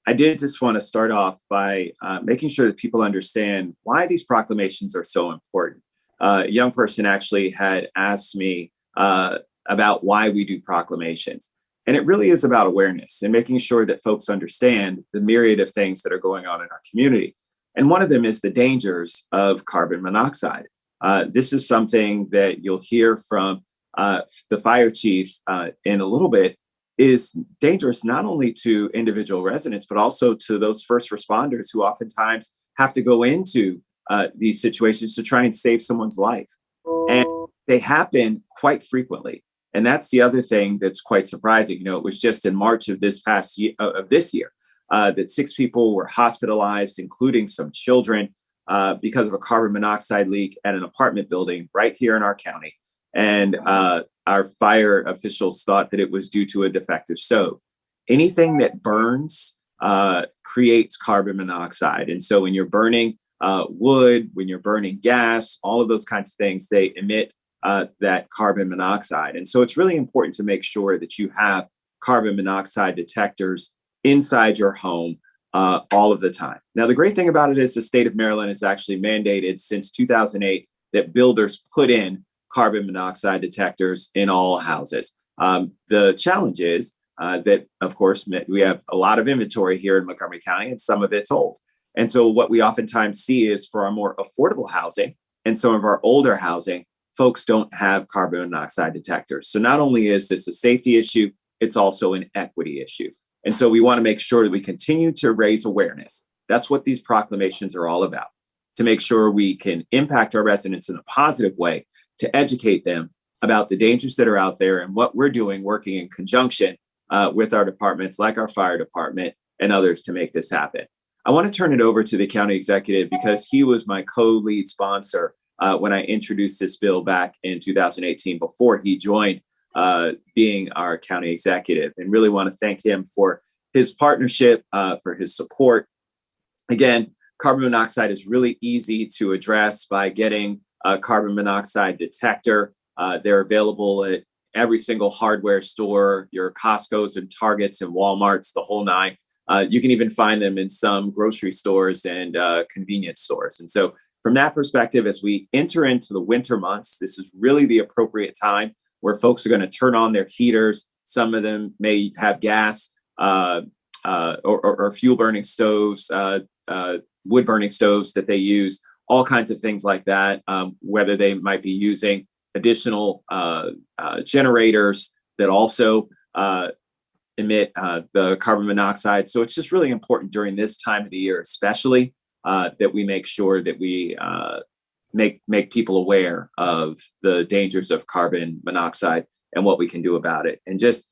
I did just want to start off by making sure that people understand why these proclamations are so important. A young person actually had asked me about why we do proclamations. And it really is about awareness and making sure that folks understand the myriad of things that are going on in our community. And one of them is the dangers of carbon monoxide. This is something that you'll hear from the fire chief in a little bit, is dangerous not only to individual residents, but also to those first responders who oftentimes have to go into these situations to try and save someone's life. And they happen quite frequently. And that's the other thing that's quite surprising. You know, it was just in March of this year that 6 people were hospitalized, including some children, because of a carbon monoxide leak at an apartment building right here in our county. And our fire officials thought that it was due to a defective stove. Anything that burns creates carbon monoxide. And so when you're burning wood, when you're burning gas, all of those kinds of things, they emit that carbon monoxide. And so it's really important to make sure that you have carbon monoxide detectors inside your home all of the time. Now, the great thing about it is the state of Maryland has actually mandated since 2008 that builders put in carbon monoxide detectors in all houses. The challenge is that, of course, we have a lot of inventory here in Montgomery County, and some of it's old. And so what we oftentimes see is for our more affordable housing and some of our older housing, folks don't have carbon monoxide detectors. So not only is this a safety issue, it's also an equity issue. And so we want to make sure that we continue to raise awareness. That's what these proclamations are all about, to make sure we can impact our residents in a positive way, to educate them about the dangers that are out there and what we're doing, working in conjunction with our departments like our fire department and others to make this happen. I want to turn it over to the county executive because he was my co-lead sponsor when I introduced this bill back in 2018 before he joined being our county executive, and really want to thank him for his partnership, for his support. Again, carbon monoxide is really easy to address by getting a carbon monoxide detector. They're available at every single hardware store, your Costco's and Targets and Walmart's, the whole nine. You can even find them in some grocery stores and convenience stores. And so from that perspective, as we enter into the winter months, this is really the appropriate time where folks are going to turn on their heaters. Some of them may have gas or fuel burning stoves, wood burning stoves that they use, all kinds of things like that, whether they might be using additional generators that also emit the carbon monoxide. So it's just really important during this time of the year, especially that we make sure that we make people aware of the dangers of carbon monoxide and what we can do about it. And just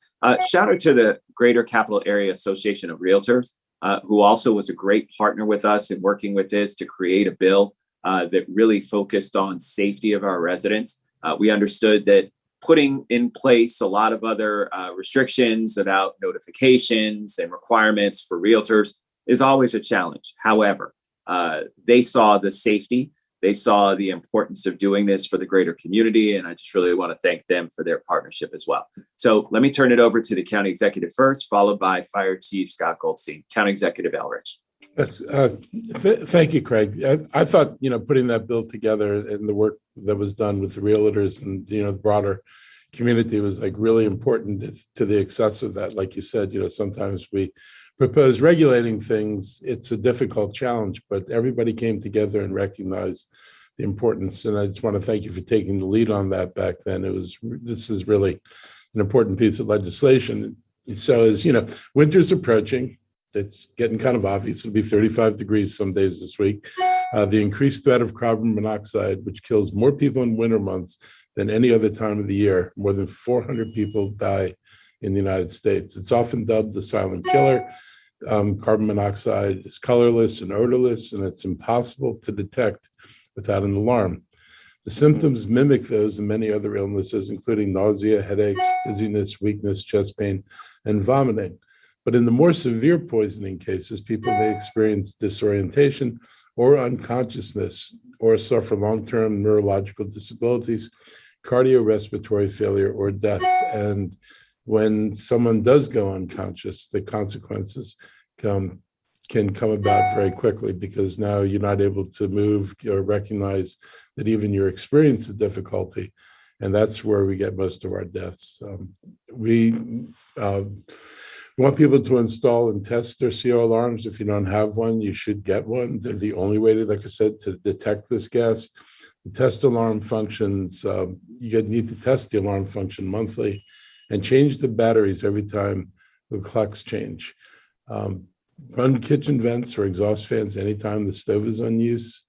shout out to the Greater Capital Area Association of Realtors, who also was a great partner with us in working with this to create a bill that really focused on safety of our residents. We understood that putting in place a lot of other restrictions about notifications and requirements for realtors is always a challenge. However, they saw the safety, they saw the importance of doing this for the greater community, and I just really want to thank them for their partnership as well. So let me turn it over to the county executive first, followed by Fire Chief Scott Goldstein. County Executive Elrich. Yes, thank you, Craig. I thought, putting that bill together and the work that was done with the realtors and, the broader community was like really important to the excess of that. Like you said, sometimes we propose regulating things. It's a difficult challenge, but everybody came together and recognized the importance. And I just want to thank you for taking the lead on that back then. This is really an important piece of legislation. So as winter's approaching, it's getting kind of obvious. It'll be 35 degrees some days this week. The increased threat of carbon monoxide, which kills more people in winter months than any other time of the year. More than 400 people die in the United States. It's often dubbed the silent killer. Carbon monoxide is colorless and odorless, and it's impossible to detect without an alarm. The symptoms mimic those of many other illnesses, including nausea, headaches, dizziness, weakness, chest pain, and vomiting. But in the more severe poisoning cases, people may experience disorientation or unconsciousness or suffer long-term neurological disabilities, cardiorespiratory failure, or death. And when someone does go unconscious, the consequences come can come about very quickly, because now you're not able to move or recognize that even you're experiencing difficulty. And that's where we get most of our deaths. We want people to install and test their CO alarms. If you don't have one, you should get one. They're the only way to, like I said, to detect this gas. The test alarm functions, you need to test the alarm function monthly and change the batteries every time the clocks change. Run kitchen vents or exhaust fans anytime the stove is on use,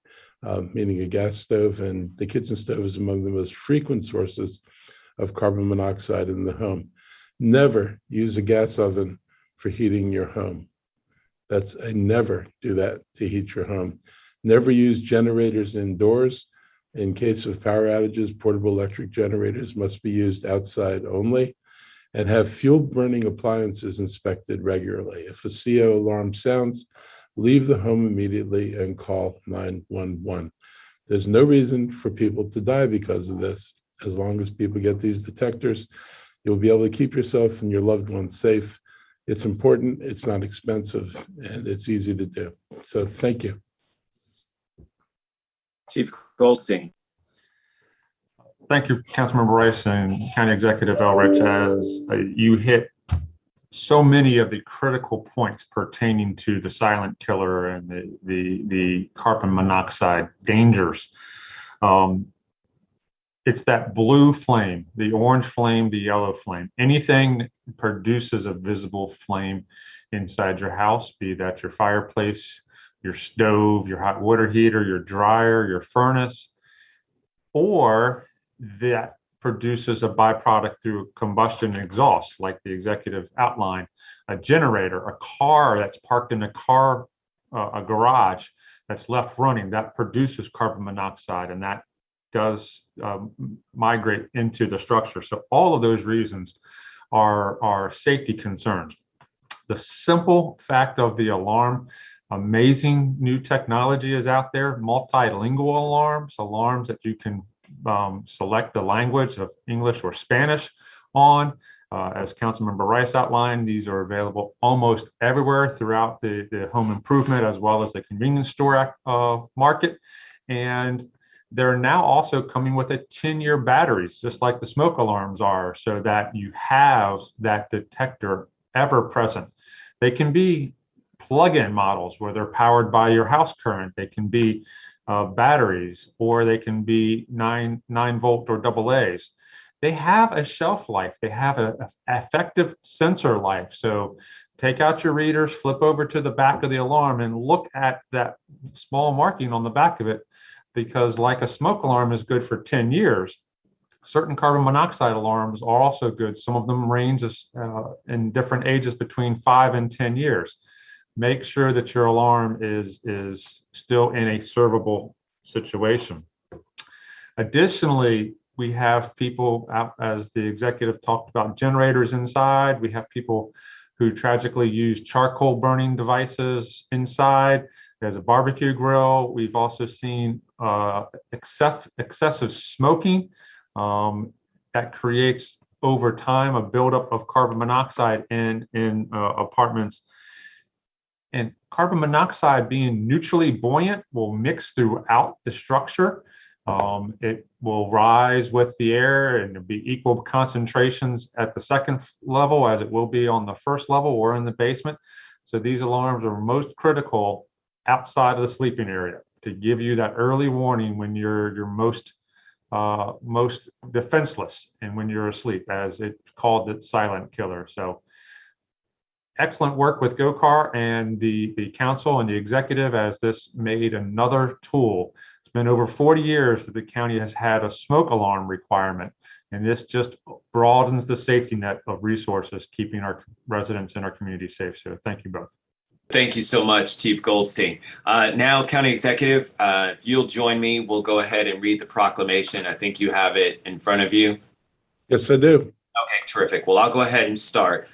meaning a gas stove, and the kitchen stove is among the most frequent sources of carbon monoxide in the home. Never use a gas oven for heating your home. Never do that to heat your home. Never use generators indoors. In case of power outages, portable electric generators must be used outside only. And have fuel burning appliances inspected regularly. If a CO alarm sounds, leave the home immediately and call 911. There's no reason for people to die because of this. As long as people get these detectors, you'll be able to keep yourself and your loved ones safe. It's important, it's not expensive, and it's easy to do. So thank you. Chief Goldstein. Thank you, Councilmember Rice and County Executive Elrich, as you hit so many of the critical points pertaining to the silent killer and the carbon monoxide dangers. It's that blue flame, the orange flame, the yellow flame. Anything that produces a visible flame inside your house, be that your fireplace, your stove, your hot water heater, your dryer, your furnace, or that produces a byproduct through combustion and exhaust, like the executive outlined, a generator, a car that's parked in a garage that's left running, that produces carbon monoxide, and that does migrate into the structure. So all of those reasons are safety concerns. The simple fact of the alarm, amazing new technology is out there, multilingual alarms that you can select the language of English or Spanish on. As Councilmember Rice outlined, these are available almost everywhere throughout the home improvement as well as the convenience store market. And they're now also coming with a 10-year batteries, just like the smoke alarms are, so that you have that detector ever present. They can be plug-in models where they're powered by your house current. They can be batteries, or they can be 9-volt or AA's. They have a shelf life. They have an effective sensor life. So take out your readers, flip over to the back of the alarm and look at that small marking on the back of it, because like a smoke alarm is good for 10 years, certain carbon monoxide alarms are also good. Some of them range in different ages between 5 and 10 years. Make sure that your alarm is still in a servable situation. Additionally, we have people out, as the executive talked about, generators inside. We have people who tragically use charcoal burning devices inside. There's a barbecue grill. We've also seen excessive smoking that creates over time a buildup of carbon monoxide in apartments. And carbon monoxide, being neutrally buoyant, will mix throughout the structure. It will rise with the air and there'll be equal concentrations at the second level as it will be on the first level or in the basement. So these alarms are most critical outside of the sleeping area to give you that early warning when you're most defenseless and when you're asleep, as it called it silent killer. So excellent work with GoCar and the council and the executive, as this made another tool. It's been over 40 years that the county has had a smoke alarm requirement, and this just broadens the safety net of resources, keeping our residents and our community safe. So thank you both. Thank you so much, Chief Goldstein. Now, County Executive, if you'll join me, we'll go ahead and read the proclamation. I think you have it in front of you. Yes, I do. Okay, terrific. Well, I'll go ahead and start.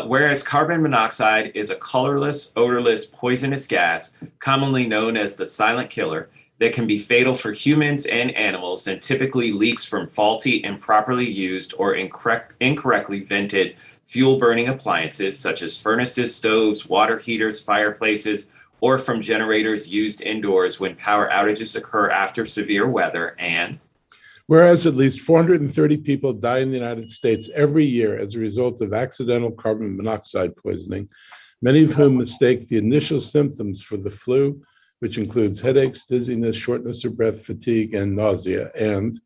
Whereas carbon monoxide is a colorless, odorless, poisonous gas, commonly known as the silent killer, that can be fatal for humans and animals and typically leaks from faulty, improperly used, or incorrectly vented fuel burning appliances such as furnaces, stoves, water heaters, fireplaces, or from generators used indoors when power outages occur after severe weather. And whereas at least 430 people die in the United States every year as a result of accidental carbon monoxide poisoning, many of whom mistake the initial symptoms for the flu, which includes headaches, dizziness, shortness of breath, fatigue, and nausea. And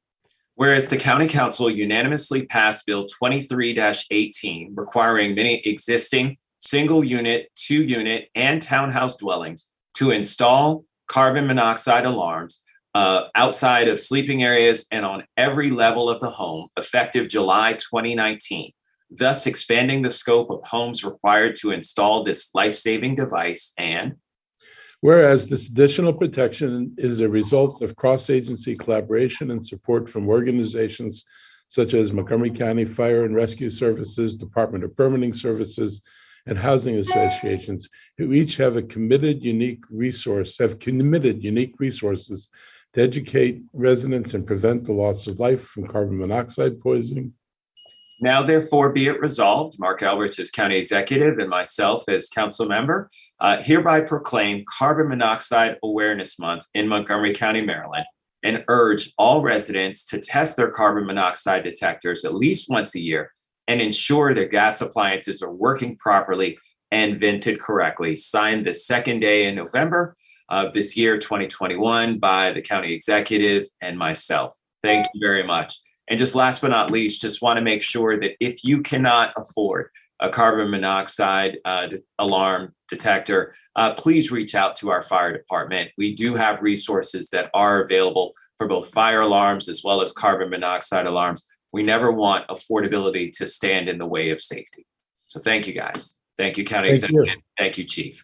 whereas the County Council unanimously passed Bill 23-18, requiring many existing single unit, 2-unit, and townhouse dwellings to install carbon monoxide alarms outside of sleeping areas and on every level of the home, effective July 2019, thus expanding the scope of homes required to install this life-saving device. And whereas this additional protection is a result of cross-agency collaboration and support from organizations such as Montgomery County Fire and Rescue Services, Department of Permitting Services, and housing associations, who each have committed unique resources to educate residents and prevent the loss of life from carbon monoxide poisoning. now therefore be it resolved, Mark Elrich as County Executive and myself as Council Member, hereby proclaim Carbon Monoxide Awareness Month in Montgomery County, Maryland, and urge all residents to test their carbon monoxide detectors at least once a year and ensure their gas appliances are working properly and vented correctly. Signed the second day in November of this year, 2021, by the County Executive and myself. Thank you very much. And just last but not least, just want to make sure that if you cannot afford a carbon monoxide alarm detector, please reach out to our fire department. We do have resources that are available for both fire alarms as well as carbon monoxide alarms. We never want affordability to stand in the way of safety. So thank you, guys. Thank you, County Executive. Thank you, Chief.